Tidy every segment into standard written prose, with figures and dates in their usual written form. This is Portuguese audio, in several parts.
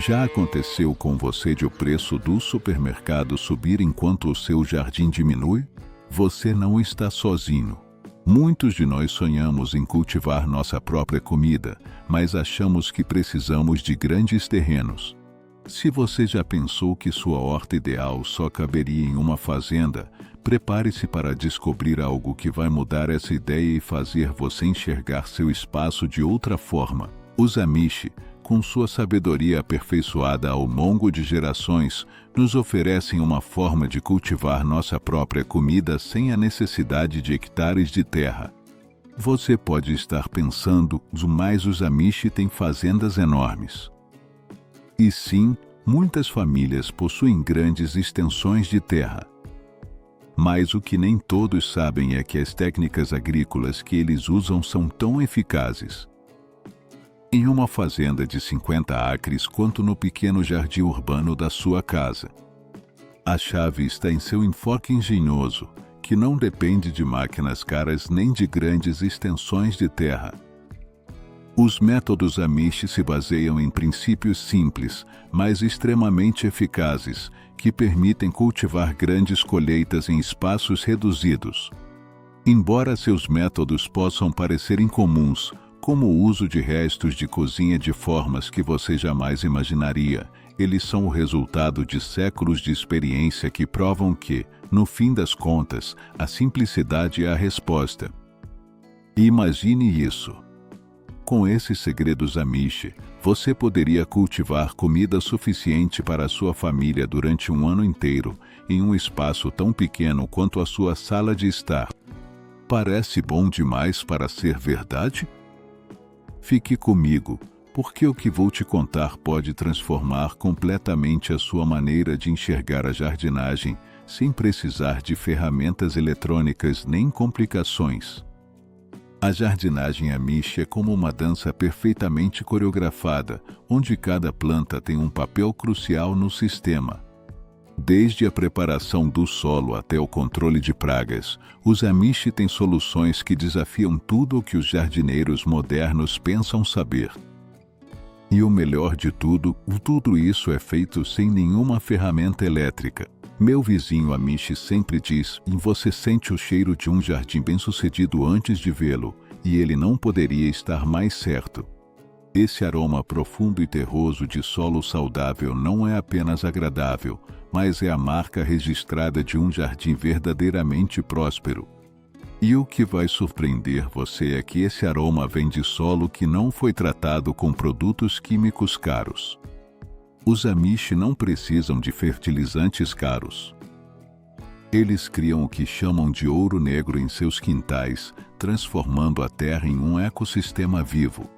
Já aconteceu com você de o preço do supermercado subir enquanto o seu jardim diminui? Você não está sozinho. Muitos de nós sonhamos em cultivar nossa própria comida, mas achamos que precisamos de grandes terrenos. Se você já pensou que sua horta ideal só caberia em uma fazenda, prepare-se para descobrir algo que vai mudar essa ideia e fazer você enxergar seu espaço de outra forma. Os Amish, com sua sabedoria aperfeiçoada ao longo de gerações, nos oferecem uma forma de cultivar nossa própria comida sem a necessidade de hectares de terra. Você pode estar pensando, mas os Amish têm fazendas enormes. E sim, muitas famílias possuem grandes extensões de terra. Mas o que nem todos sabem é que as técnicas agrícolas que eles usam são tão eficazes em uma fazenda de 50 acres quanto no pequeno jardim urbano da sua casa. A chave está em seu enfoque engenhoso, que não depende de máquinas caras nem de grandes extensões de terra. Os métodos Amish se baseiam em princípios simples, mas extremamente eficazes, que permitem cultivar grandes colheitas em espaços reduzidos. Embora seus métodos possam parecer incomuns, como o uso de restos de cozinha de formas que você jamais imaginaria, eles são o resultado de séculos de experiência que provam que, no fim das contas, a simplicidade é a resposta. Imagine isso. Com esses segredos Amish, você poderia cultivar comida suficiente para a sua família durante um ano inteiro, em um espaço tão pequeno quanto a sua sala de estar. Parece bom demais para ser verdade? Fique comigo, porque o que vou te contar pode transformar completamente a sua maneira de enxergar a jardinagem, sem precisar de ferramentas eletrônicas nem complicações. A jardinagem Amish é como uma dança perfeitamente coreografada, onde cada planta tem um papel crucial no sistema. Desde a preparação do solo até o controle de pragas, os Amish têm soluções que desafiam tudo o que os jardineiros modernos pensam saber. E o melhor de tudo isso é feito sem nenhuma ferramenta elétrica. Meu vizinho Amish sempre diz, e você sente o cheiro de um jardim bem-sucedido antes de vê-lo, e ele não poderia estar mais certo. Esse aroma profundo e terroso de solo saudável não é apenas agradável, mas é a marca registrada de um jardim verdadeiramente próspero. E o que vai surpreender você é que esse aroma vem de solo que não foi tratado com produtos químicos caros. Os Amish não precisam de fertilizantes caros. Eles criam o que chamam de ouro negro em seus quintais, transformando a terra em um ecossistema vivo,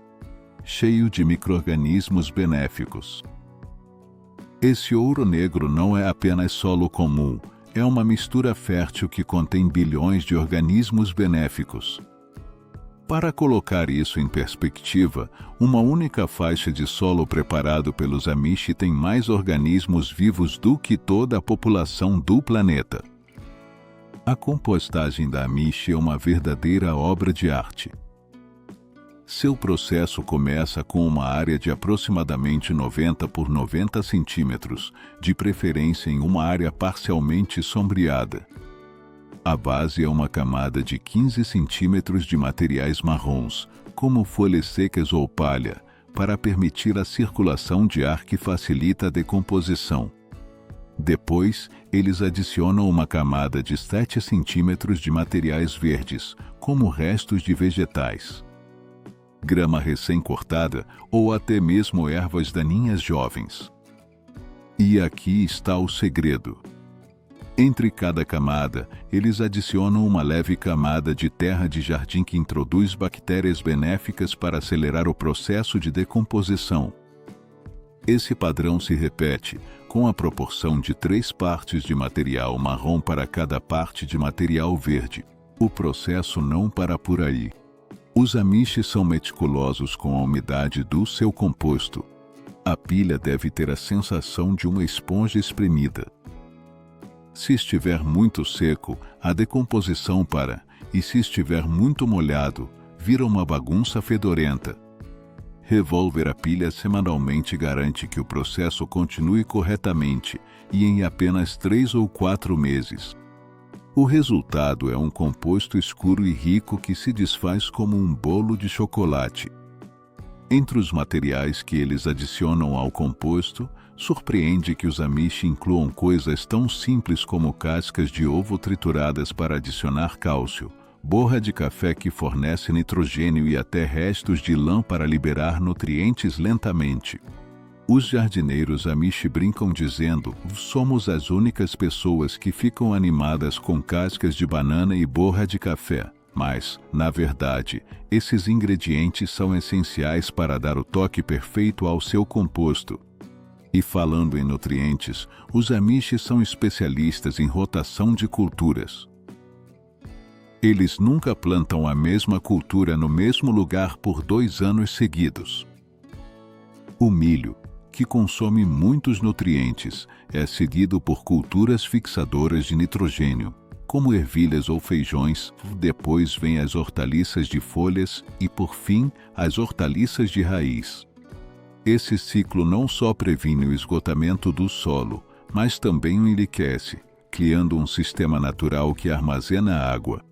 cheio de micro-organismos benéficos. Esse ouro negro não é apenas solo comum, é uma mistura fértil que contém bilhões de organismos benéficos. Para colocar isso em perspectiva, uma única faixa de solo preparado pelos Amish tem mais organismos vivos do que toda a população do planeta. A compostagem da Amish é uma verdadeira obra de arte. Seu processo começa com uma área de aproximadamente 90 por 90 centímetros, de preferência em uma área parcialmente sombreada. A base é uma camada de 15 centímetros de materiais marrons, como folhas secas ou palha, para permitir a circulação de ar que facilita a decomposição. Depois, eles adicionam uma camada de 7 centímetros de materiais verdes, como restos de vegetais, grama recém-cortada ou até mesmo ervas daninhas jovens. E aqui está o segredo. Entre cada camada, eles adicionam uma leve camada de terra de jardim que introduz bactérias benéficas para acelerar o processo de decomposição. Esse padrão se repete, com a proporção de 3 partes de material marrom para cada parte de material verde. O processo não para por aí. Os Amish são meticulosos com a umidade do seu composto. A pilha deve ter a sensação de uma esponja espremida. Se estiver muito seco, a decomposição para, e se estiver muito molhado, vira uma bagunça fedorenta. Revolver a pilha semanalmente garante que o processo continue corretamente e em apenas 3 ou 4 meses. O resultado é um composto escuro e rico que se desfaz como um bolo de chocolate. Entre os materiais que eles adicionam ao composto, surpreende que os amishi incluam coisas tão simples como cascas de ovo trituradas para adicionar cálcio, borra de café que fornece nitrogênio e até restos de lã para liberar nutrientes lentamente. Os jardineiros amishi brincam dizendo: somos as únicas pessoas que ficam animadas com cascas de banana e borra de café. Mas, na verdade, esses ingredientes são essenciais para dar o toque perfeito ao seu composto. E falando em nutrientes, os amishi são especialistas em rotação de culturas. Eles nunca plantam a mesma cultura no mesmo lugar por 2 anos seguidos. O milho, que consome muitos nutrientes, é seguido por culturas fixadoras de nitrogênio, como ervilhas ou feijões, depois vêm as hortaliças de folhas e, por fim, as hortaliças de raiz. Esse ciclo não só previne o esgotamento do solo, mas também o enriquece, criando um sistema natural que armazena água.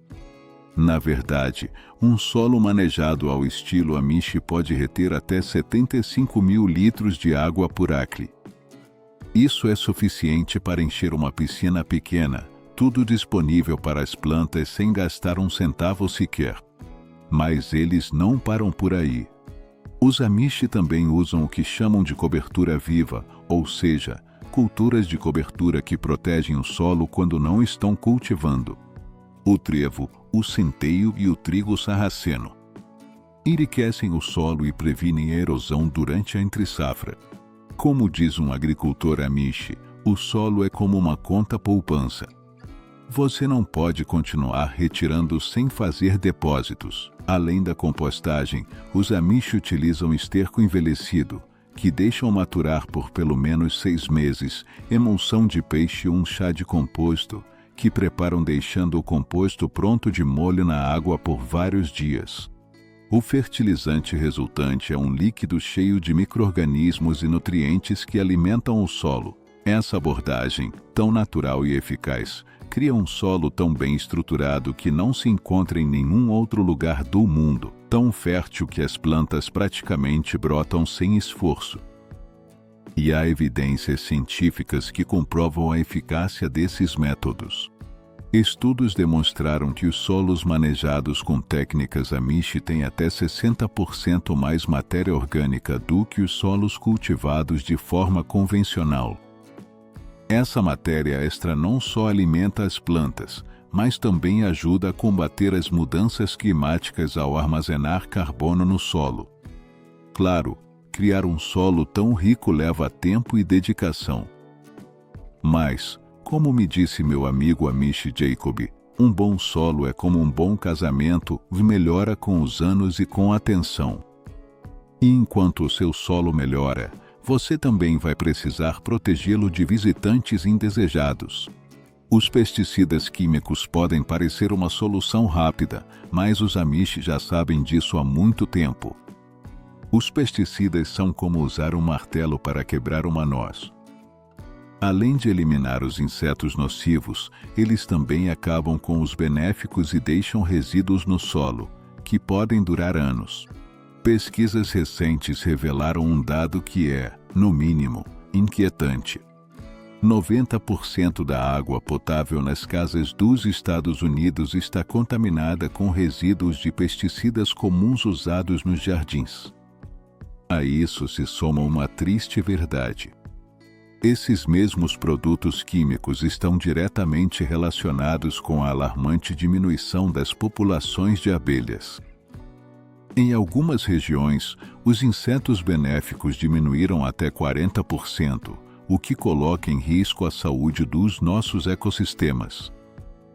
Na verdade, um solo manejado ao estilo amishi pode reter até 75.000 litros de água por acre. Isso é suficiente para encher uma piscina pequena, tudo disponível para as plantas sem gastar um centavo sequer. Mas eles não param por aí. Os amishi também usam o que chamam de cobertura viva, ou seja, culturas de cobertura que protegem o solo quando não estão cultivando. O trevo, o centeio e o trigo sarraceno. Enriquecem o solo e previnem a erosão durante a entre-safra. Como diz um agricultor amishi, o solo é como uma conta poupança. Você não pode continuar retirando sem fazer depósitos. Além da compostagem, os amishi utilizam esterco envelhecido, que deixam maturar por pelo menos 6 meses, emulsão de peixe e um chá de composto, que preparam deixando o composto pronto de molho na água por vários dias. O fertilizante resultante é um líquido cheio de micro-organismos e nutrientes que alimentam o solo. Essa abordagem, tão natural e eficaz, cria um solo tão bem estruturado que não se encontra em nenhum outro lugar do mundo, tão fértil que as plantas praticamente brotam sem esforço. E há evidências científicas que comprovam a eficácia desses métodos. Estudos demonstraram que os solos manejados com técnicas amishi têm até 60% mais matéria orgânica do que os solos cultivados de forma convencional. Essa matéria extra não só alimenta as plantas, mas também ajuda a combater as mudanças climáticas ao armazenar carbono no solo. Claro, criar um solo tão rico leva tempo e dedicação. Mas, como me disse meu amigo amishi Jacob, um bom solo é como um bom casamento, melhora com os anos e com a atenção. E enquanto o seu solo melhora, você também vai precisar protegê-lo de visitantes indesejados. Os pesticidas químicos podem parecer uma solução rápida, mas os amishi já sabem disso há muito tempo. Os pesticidas são como usar um martelo para quebrar uma noz. Além de eliminar os insetos nocivos, eles também acabam com os benéficos e deixam resíduos no solo, que podem durar anos. Pesquisas recentes revelaram um dado que é, no mínimo, inquietante. 90% da água potável nas casas dos Estados Unidos está contaminada com resíduos de pesticidas comuns usados nos jardins. A isso se soma uma triste verdade. Esses mesmos produtos químicos estão diretamente relacionados com a alarmante diminuição das populações de abelhas. Em algumas regiões, os insetos benéficos diminuíram até 40%, o que coloca em risco a saúde dos nossos ecossistemas.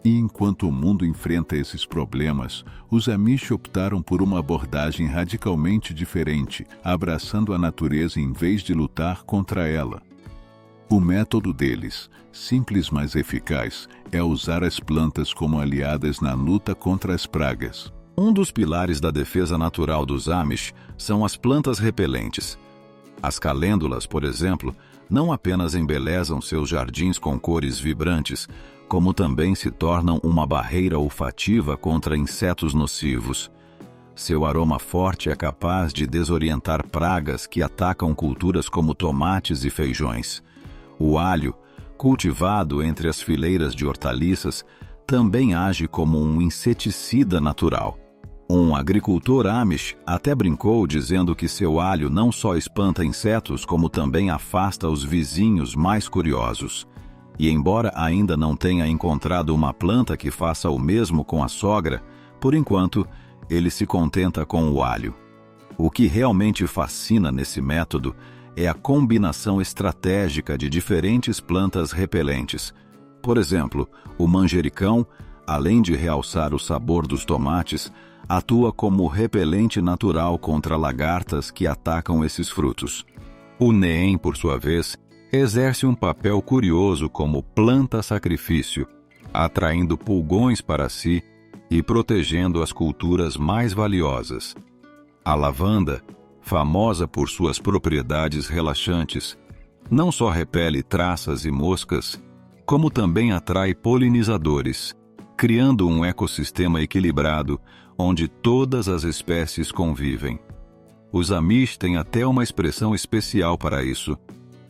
E enquanto o mundo enfrenta esses problemas, os amishi optaram por uma abordagem radicalmente diferente, abraçando a natureza em vez de lutar contra ela. O método deles, simples mas eficaz, é usar as plantas como aliadas na luta contra as pragas. Um dos pilares da defesa natural dos Amish são as plantas repelentes. As calêndulas, por exemplo, não apenas embelezam seus jardins com cores vibrantes, como também se tornam uma barreira olfativa contra insetos nocivos. Seu aroma forte é capaz de desorientar pragas que atacam culturas como tomates e feijões. O alho, cultivado entre as fileiras de hortaliças, também age como um inseticida natural. Um agricultor Amish até brincou dizendo que seu alho não só espanta insetos, como também afasta os vizinhos mais curiosos. E embora ainda não tenha encontrado uma planta que faça o mesmo com a sogra, por enquanto, ele se contenta com o alho. O que realmente fascina nesse método é a combinação estratégica de diferentes plantas repelentes. Por exemplo, o manjericão, além de realçar o sabor dos tomates, atua como repelente natural contra lagartas que atacam esses frutos. O neem, por sua vez, exerce um papel curioso como planta-sacrifício, atraindo pulgões para si e protegendo as culturas mais valiosas. A lavanda, famosa por suas propriedades relaxantes, não só repele traças e moscas, como também atrai polinizadores, criando um ecossistema equilibrado onde todas as espécies convivem. Os Amish têm até uma expressão especial para isso: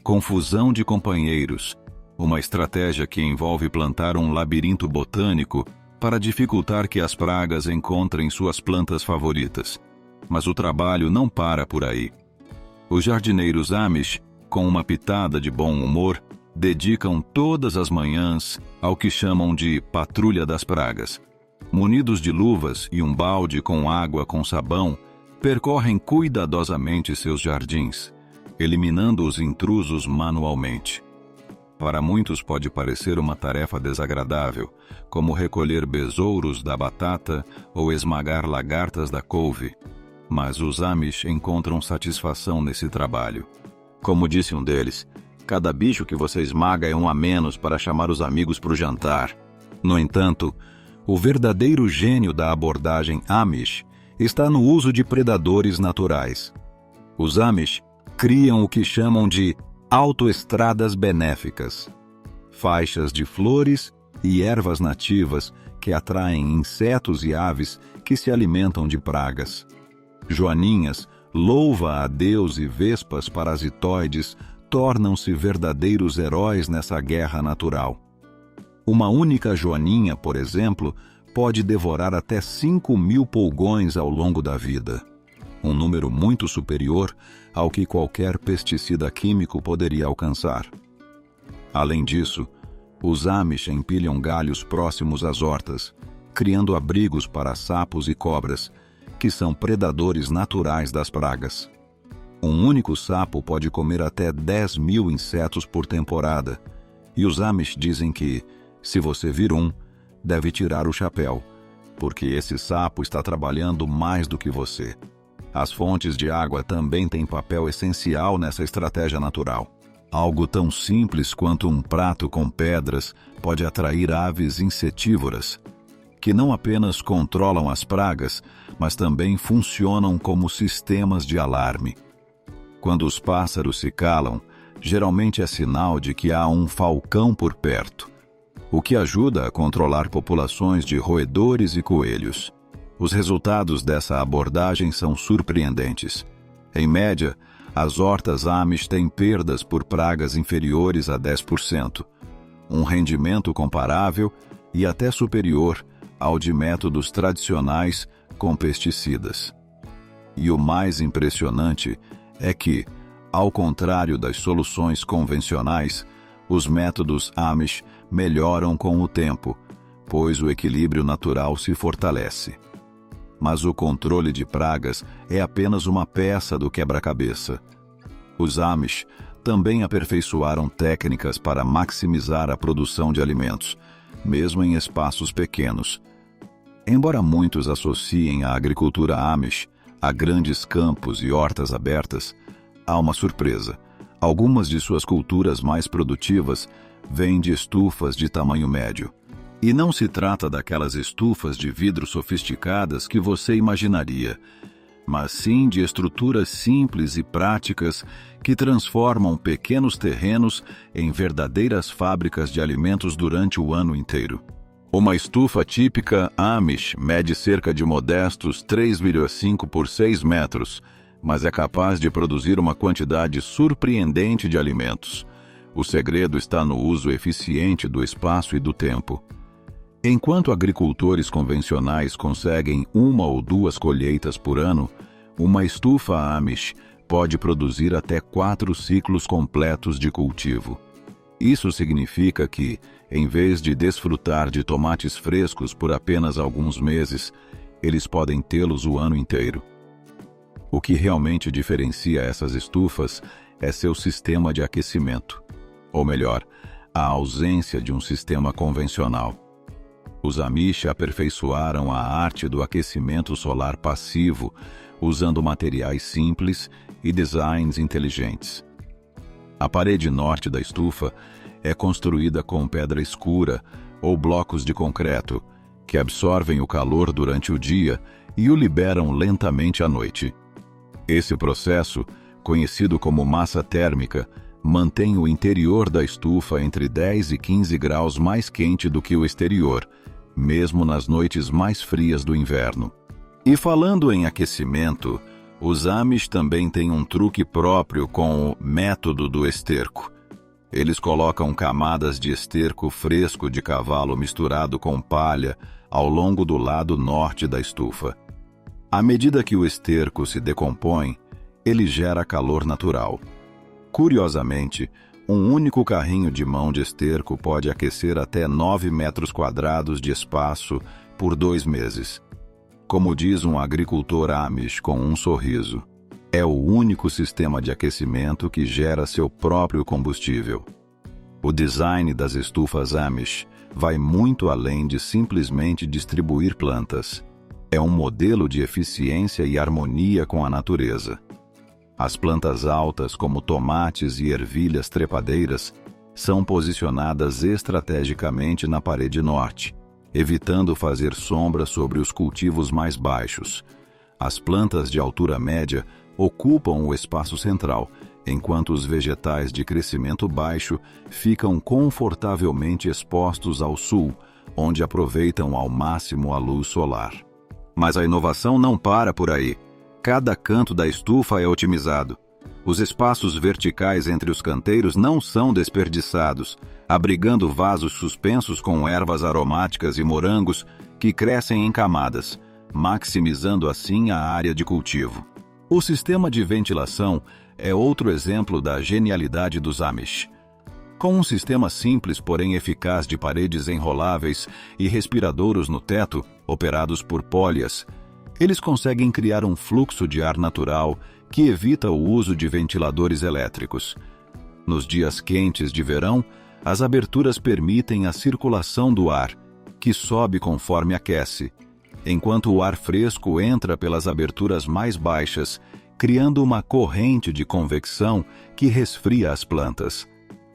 confusão de companheiros, uma estratégia que envolve plantar um labirinto botânico para dificultar que as pragas encontrem suas plantas favoritas. Mas o trabalho não para por aí. Os jardineiros Amish, com uma pitada de bom humor, dedicam todas as manhãs ao que chamam de patrulha das pragas. Munidos de luvas e um balde com água com sabão, percorrem cuidadosamente seus jardins, eliminando os intrusos manualmente. Para muitos pode parecer uma tarefa desagradável, como recolher besouros da batata ou esmagar lagartas da couve, mas os Amish encontram satisfação nesse trabalho. Como disse um deles, cada bicho que você esmaga é um a menos para chamar os amigos para o jantar. No entanto, o verdadeiro gênio da abordagem Amish está no uso de predadores naturais. Os Amish criam o que chamam de autoestradas benéficas, faixas de flores e ervas nativas que atraem insetos e aves que se alimentam de pragas. Joaninhas, louva a Deus e vespas parasitoides tornam-se verdadeiros heróis nessa guerra natural. Uma única joaninha, por exemplo, pode devorar até 5.000 pulgões ao longo da vida, um número muito superior ao que qualquer pesticida químico poderia alcançar. Além disso, os Amish empilham galhos próximos às hortas, criando abrigos para sapos e cobras, que são predadores naturais das pragas. Um único sapo pode comer até 10.000 insetos por temporada, e os Amish dizem que, se você vir um, deve tirar o chapéu, porque esse sapo está trabalhando mais do que você. As fontes de água também têm papel essencial nessa estratégia natural. Algo tão simples quanto um prato com pedras pode atrair aves insetívoras, que não apenas controlam as pragas, mas também funcionam como sistemas de alarme. Quando os pássaros se calam, geralmente é sinal de que há um falcão por perto, o que ajuda a controlar populações de roedores e coelhos. Os resultados dessa abordagem são surpreendentes. Em média, as hortas Amish têm perdas por pragas inferiores a 10%, um rendimento comparável e até superior ao de métodos tradicionais com pesticidas. E o mais impressionante é que, ao contrário das soluções convencionais, os métodos Amish melhoram com o tempo, pois o equilíbrio natural se fortalece. Mas o controle de pragas é apenas uma peça do quebra-cabeça. Os Amish também aperfeiçoaram técnicas para maximizar a produção de alimentos, mesmo em espaços pequenos. Embora muitos associem a agricultura Amish a grandes campos e hortas abertas, há uma surpresa. Algumas de suas culturas mais produtivas vêm de estufas de tamanho médio. E não se trata daquelas estufas de vidro sofisticadas que você imaginaria, mas sim de estruturas simples e práticas que transformam pequenos terrenos em verdadeiras fábricas de alimentos durante o ano inteiro. Uma estufa típica Amish mede cerca de modestos 3,5 por 6 metros, mas é capaz de produzir uma quantidade surpreendente de alimentos. O segredo está no uso eficiente do espaço e do tempo. Enquanto agricultores convencionais conseguem 1 ou 2 colheitas por ano, uma estufa Amish pode produzir até 4 ciclos completos de cultivo. Isso significa que, em vez de desfrutar de tomates frescos por apenas alguns meses, eles podem tê-los o ano inteiro. O que realmente diferencia essas estufas é seu sistema de aquecimento, ou melhor, a ausência de um sistema convencional. Os Amish aperfeiçoaram a arte do aquecimento solar passivo, usando materiais simples e designs inteligentes. A parede norte da estufa é construída com pedra escura ou blocos de concreto, que absorvem o calor durante o dia e o liberam lentamente à noite. Esse processo, conhecido como massa térmica, mantém o interior da estufa entre 10 e 15 graus mais quente do que o exterior, mesmo nas noites mais frias do inverno. E falando em aquecimento, os Amish também têm um truque próprio com o método do esterco. Eles colocam camadas de esterco fresco de cavalo misturado com palha ao longo do lado norte da estufa. À medida que o esterco se decompõe, ele gera calor natural. Curiosamente, um único carrinho de mão de esterco pode aquecer até 9 metros quadrados de espaço por 2 meses. Como diz um agricultor Amish com um sorriso, é o único sistema de aquecimento que gera seu próprio combustível. O design das estufas Amish vai muito além de simplesmente distribuir plantas. É um modelo de eficiência e harmonia com a natureza. As plantas altas, como tomates e ervilhas trepadeiras, são posicionadas estrategicamente na parede norte, evitando fazer sombra sobre os cultivos mais baixos. As plantas de altura média ocupam o espaço central, enquanto os vegetais de crescimento baixo ficam confortavelmente expostos ao sul, onde aproveitam ao máximo a luz solar. Mas a inovação não para por aí. Cada canto da estufa é otimizado. Os espaços verticais entre os canteiros não são desperdiçados, abrigando vasos suspensos com ervas aromáticas e morangos que crescem em camadas, maximizando assim a área de cultivo. O sistema de ventilação é outro exemplo da genialidade dos Amish. Com um sistema simples, porém eficaz de paredes enroláveis e respiradouros no teto, operados por pólias, eles conseguem criar um fluxo de ar natural que evita o uso de ventiladores elétricos. Nos dias quentes de verão, as aberturas permitem a circulação do ar, que sobe conforme aquece, enquanto o ar fresco entra pelas aberturas mais baixas, criando uma corrente de convecção que resfria as plantas.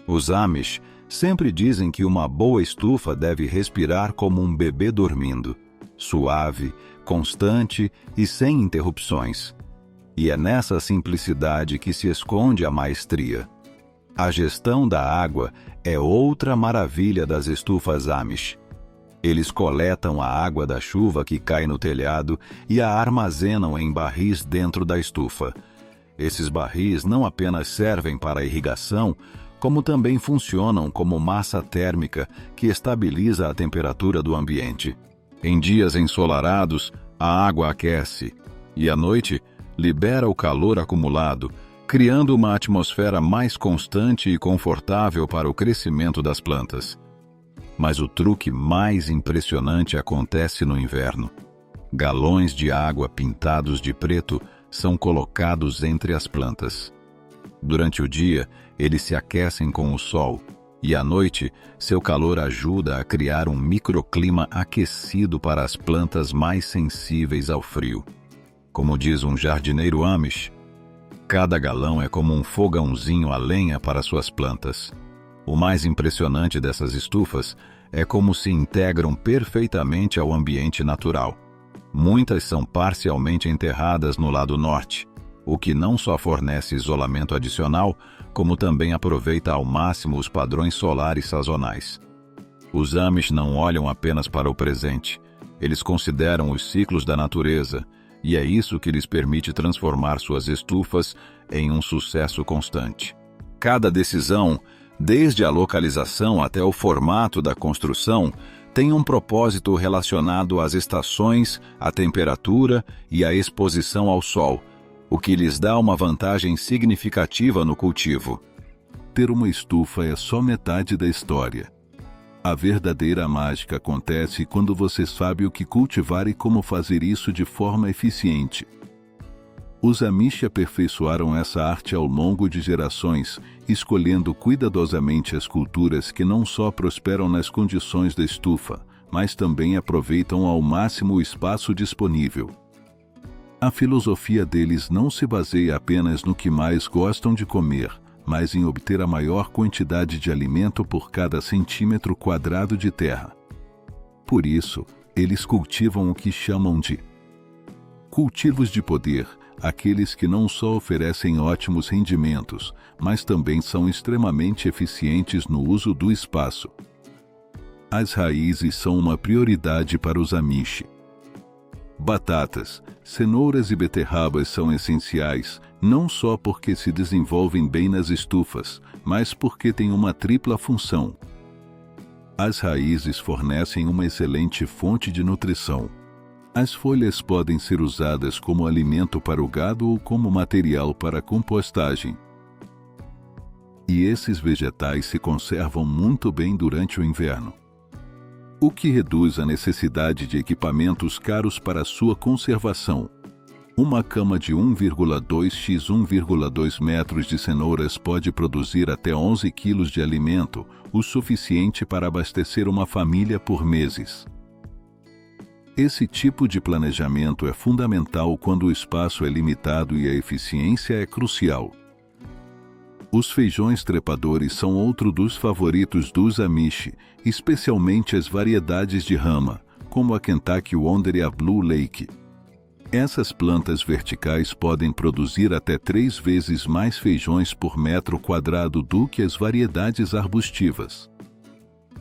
Os Amish sempre dizem que uma boa estufa deve respirar como um bebê dormindo, suave, constante e sem interrupções. E é nessa simplicidade que se esconde a maestria. A gestão da água é outra maravilha das estufas Amish. Eles coletam a água da chuva que cai no telhado e a armazenam em barris dentro da estufa. Esses barris não apenas servem para a irrigação, como também funcionam como massa térmica que estabiliza a temperatura do ambiente. Em dias ensolarados, a água aquece e, à noite, libera o calor acumulado, criando uma atmosfera mais constante e confortável para o crescimento das plantas. Mas o truque mais impressionante acontece no inverno. Galões de água pintados de preto são colocados entre as plantas. Durante o dia, eles se aquecem com o sol, e à noite, seu calor ajuda a criar um microclima aquecido para as plantas mais sensíveis ao frio. Como diz um jardineiro Amish, cada galão é como um fogãozinho a lenha para suas plantas. O mais impressionante dessas estufas é como se integram perfeitamente ao ambiente natural. Muitas são parcialmente enterradas no lado norte, o que não só fornece isolamento adicional, como também aproveita ao máximo os padrões solares sazonais. Os Amish não olham apenas para o presente, eles consideram os ciclos da natureza, e é isso que lhes permite transformar suas estufas em um sucesso constante. Cada decisão, desde a localização até o formato da construção, tem um propósito relacionado às estações, à temperatura e à exposição ao sol, o que lhes dá uma vantagem significativa no cultivo. Ter uma estufa é só metade da história. A verdadeira mágica acontece quando você sabe o que cultivar e como fazer isso de forma eficiente. Os Amish aperfeiçoaram essa arte ao longo de gerações, escolhendo cuidadosamente as culturas que não só prosperam nas condições da estufa, mas também aproveitam ao máximo o espaço disponível. A filosofia deles não se baseia apenas no que mais gostam de comer, mas em obter a maior quantidade de alimento por cada centímetro quadrado de terra. Por isso, eles cultivam o que chamam de cultivos de poder, aqueles que não só oferecem ótimos rendimentos, mas também são extremamente eficientes no uso do espaço. As raízes são uma prioridade para os Amish. Batatas, cenouras e beterrabas são essenciais, não só porque se desenvolvem bem nas estufas, mas porque têm uma tripla função. As raízes fornecem uma excelente fonte de nutrição. As folhas podem ser usadas como alimento para o gado ou como material para compostagem. E esses vegetais se conservam muito bem durante o inverno, o que reduz a necessidade de equipamentos caros para sua conservação. Uma cama de 1,2 x 1,2 metros de cenouras pode produzir até 11 quilos de alimento, o suficiente para abastecer uma família por meses. Esse tipo de planejamento é fundamental quando o espaço é limitado e a eficiência é crucial. Os feijões trepadores são outro dos favoritos dos Amish, especialmente as variedades de rama, como a Kentucky Wonder e a Blue Lake. Essas plantas verticais podem produzir até 3 vezes mais feijões por metro quadrado do que as variedades arbustivas.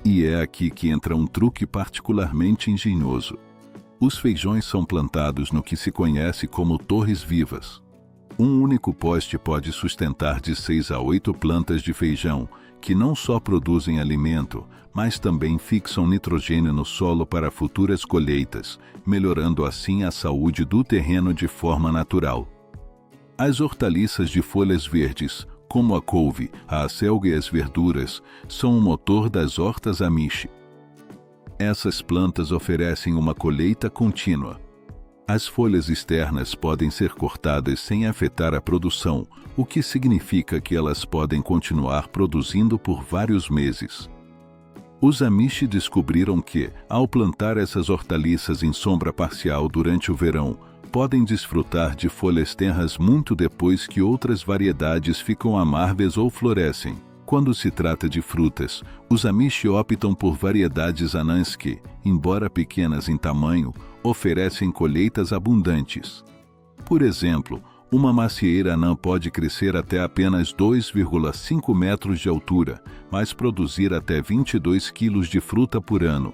E é aqui que entra um truque particularmente engenhoso. Os feijões são plantados no que se conhece como torres vivas. Um único poste pode sustentar de 6 a 8 plantas de feijão, que não só produzem alimento, mas também fixam nitrogênio no solo para futuras colheitas, melhorando assim a saúde do terreno de forma natural. As hortaliças de folhas verdes, como a couve, a acelga e as verduras, são o motor das hortas Amish. Essas plantas oferecem uma colheita contínua. As folhas externas podem ser cortadas sem afetar a produção, o que significa que elas podem continuar produzindo por vários meses. Os Amish descobriram que, ao plantar essas hortaliças em sombra parcial durante o verão, podem desfrutar de folhas tenras muito depois que outras variedades ficam amargas ou florescem. Quando se trata de frutas, os Amish optam por variedades anãs que, embora pequenas em tamanho, oferecem colheitas abundantes. Por exemplo, uma macieira anã pode crescer até apenas 2,5 metros de altura, mas produzir até 22 quilos de fruta por ano.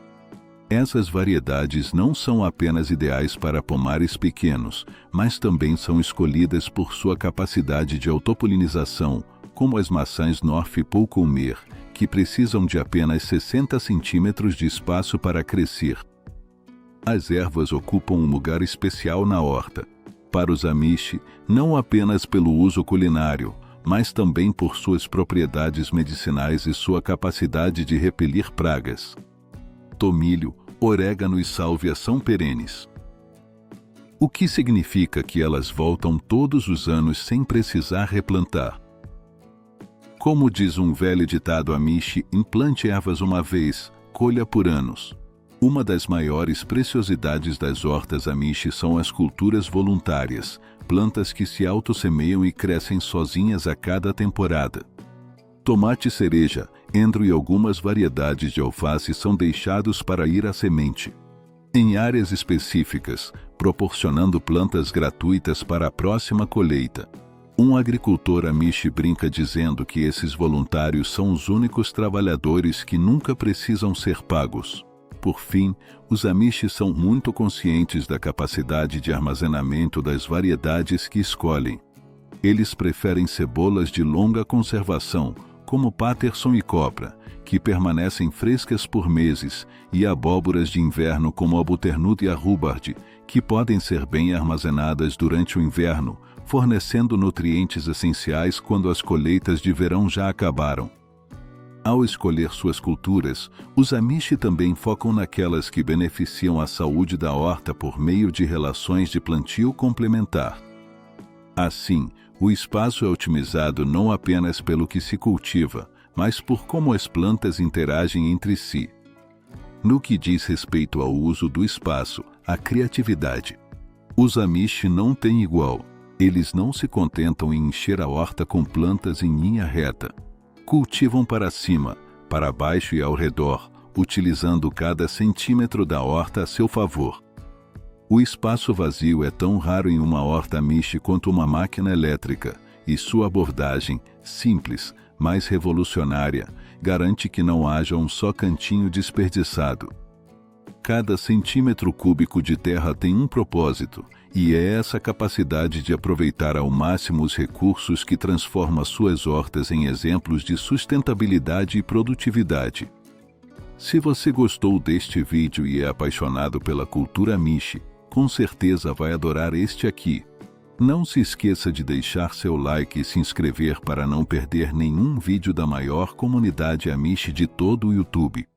Essas variedades não são apenas ideais para pomares pequenos, mas também são escolhidas por sua capacidade de autopolinização, como as maçãs North Pole Comer, que precisam de apenas 60 centímetros de espaço para crescer. As ervas ocupam um lugar especial na horta. Para os Amish, não apenas pelo uso culinário, mas também por suas propriedades medicinais e sua capacidade de repelir pragas. Tomilho, orégano e sálvia são perenes, o que significa que elas voltam todos os anos sem precisar replantar. Como diz um velho ditado Amish, implante ervas uma vez, colha por anos. Uma das maiores preciosidades das hortas Amish são as culturas voluntárias, plantas que se autossemeiam e crescem sozinhas a cada temporada. Tomate cereja, endro e algumas variedades de alface são deixados para ir à semente em áreas específicas, proporcionando plantas gratuitas para a próxima colheita. Um agricultor Amish brinca dizendo que esses voluntários são os únicos trabalhadores que nunca precisam ser pagos. Por fim, os Amish são muito conscientes da capacidade de armazenamento das variedades que escolhem. Eles preferem cebolas de longa conservação, como Patterson e Copra, que permanecem frescas por meses, e abóboras de inverno como a Butternut e a Rhubarb, que podem ser bem armazenadas durante o inverno, fornecendo nutrientes essenciais quando as colheitas de verão já acabaram. Ao escolher suas culturas, os Amish também focam naquelas que beneficiam a saúde da horta por meio de relações de plantio complementar. Assim, o espaço é otimizado não apenas pelo que se cultiva, mas por como as plantas interagem entre si. No que diz respeito ao uso do espaço, a criatividade. Os Amish não têm igual. Eles não se contentam em encher a horta com plantas em linha reta. Cultivam para cima, para baixo e ao redor, utilizando cada centímetro da horta a seu favor. O espaço vazio é tão raro em uma horta Amish quanto uma máquina elétrica, e sua abordagem, simples, mas revolucionária, garante que não haja um só cantinho desperdiçado. Cada centímetro cúbico de terra tem um propósito, e é essa capacidade de aproveitar ao máximo os recursos que transforma suas hortas em exemplos de sustentabilidade e produtividade. Se você gostou deste vídeo e é apaixonado pela cultura Amish, com certeza vai adorar este aqui. Não se esqueça de deixar seu like e se inscrever para não perder nenhum vídeo da maior comunidade Amish de todo o YouTube.